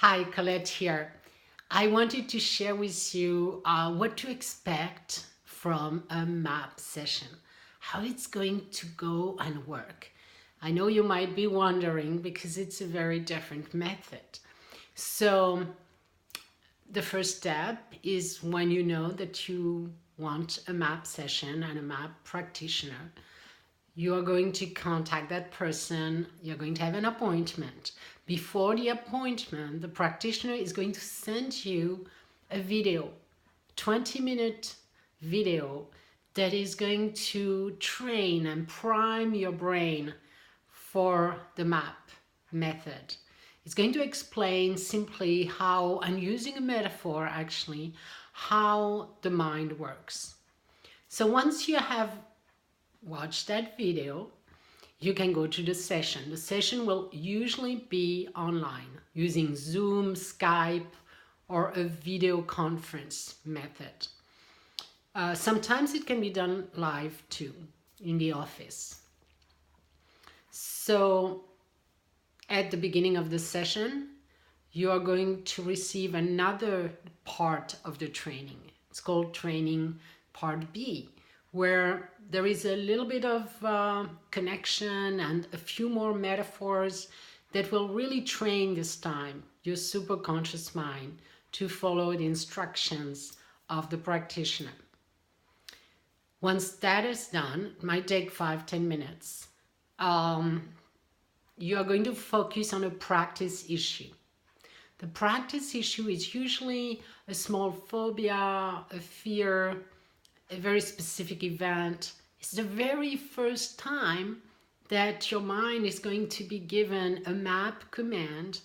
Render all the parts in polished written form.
Hi, Colette here. I wanted to share with you what to expect from a map session, how it's going to go and work. I know you might be wondering because it's a very different method. So the first step is when you know that you want a map session and a map practitioner, you are going to contact that person, you're going to have an appointment. Before the appointment, the practitioner is going to send you a video, 20-minute video that is going to train and prime your brain for the MAP method. It's going to explain simply how, and using a metaphor actually, how the mind works. So once you have watched that video, you can go to the session. The session will usually be online using Zoom, Skype, or a video conference method. Sometimes it can be done live too in the office. So at the beginning of the session, you are going to receive another part of the training. It's called training part B, where there is a little bit of connection and a few more metaphors that will really train this time your superconscious mind to follow the instructions of the practitioner. Once that is done, it might take 5-10 minutes. You are going to focus on a practice issue. The practice issue is usually a small phobia, a fear, a very specific event. It's the very first time that your mind is going to be given a map command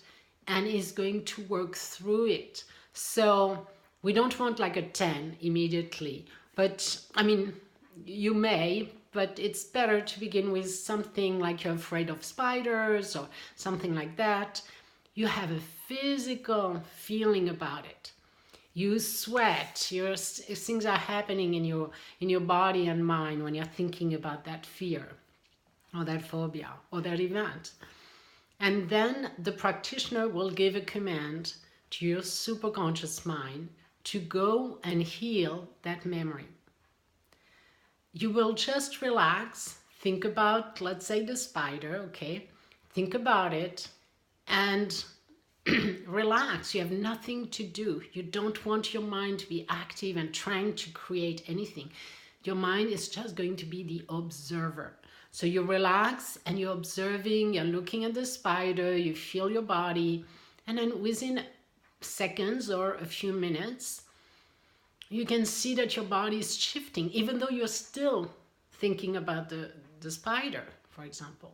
and is going to work through it. So we don't want like a 10 immediately, but I mean, you may, but it's better to begin with something like you're afraid of spiders or something like that. You have a physical feeling about it. You sweat, things are happening in your body and mind when you're thinking about that fear or that phobia or that event. And then the practitioner will give a command to your superconscious mind to go and heal that memory. You will just relax, think about, let's say, the spider, okay? Think about it and relax. You have nothing to do. You don't want your mind to be active and trying to create anything. Your mind is just going to be the observer. So you relax and you're observing, you're looking at the spider, you feel your body, and then within seconds or a few minutes, you can see that your body is shifting, even though you're still thinking about the spider, for example.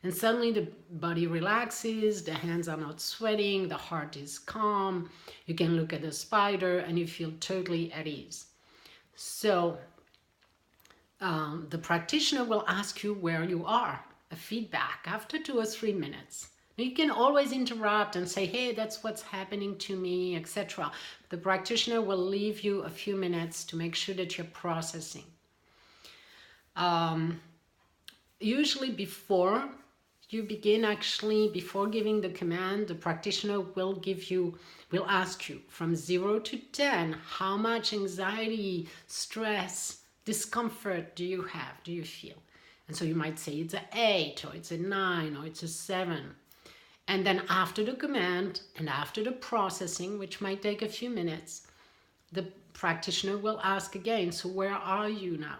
And suddenly the body relaxes, the hands are not sweating, the heart is calm, you can look at the spider and you feel totally at ease. So the practitioner will ask you where you are, a feedback after 2 or 3 minutes. You can always interrupt and say, hey, that's what's happening to me, etc. The practitioner will leave you a few minutes to make sure that you're processing. Usually before you begin, actually, before giving the command, the practitioner will ask you from 0 to 10, how much anxiety, stress, discomfort do you have, do you feel? And so you might say it's an 8 or it's a 9 or it's a 7. And then after the command and after the processing, which might take a few minutes, the practitioner will ask again, so where are you now?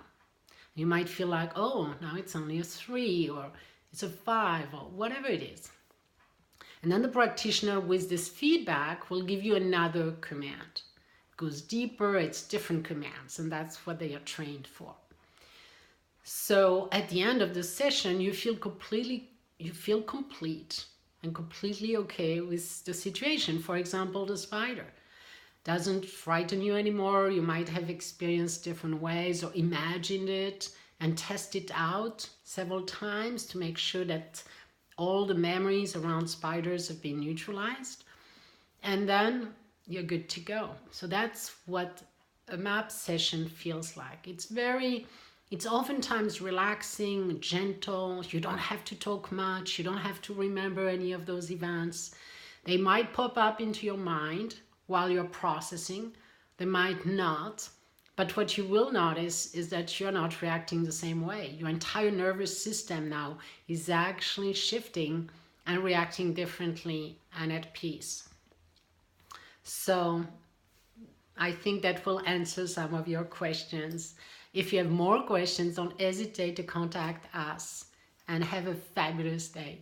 You might feel like, oh, now it's only a 3 or it's a 5 or whatever it is. And then the practitioner with this feedback will give you another command. It goes deeper, it's different commands, and that's what they are trained for. So at the end of the session, you feel complete and completely okay with the situation. For example, the spider doesn't frighten you anymore. You might have experienced different ways or imagined it and test it out several times to make sure that all the memories around spiders have been neutralized. And then you're good to go. So that's what a map session feels like. It's oftentimes relaxing, gentle. You don't have to talk much. You don't have to remember any of those events. They might pop up into your mind while you're processing. They might not. But what you will notice is that you're not reacting the same way. Your entire nervous system now is actually shifting and reacting differently and at peace. So I think that will answer some of your questions. If you have more questions, don't hesitate to contact us, and have a fabulous day.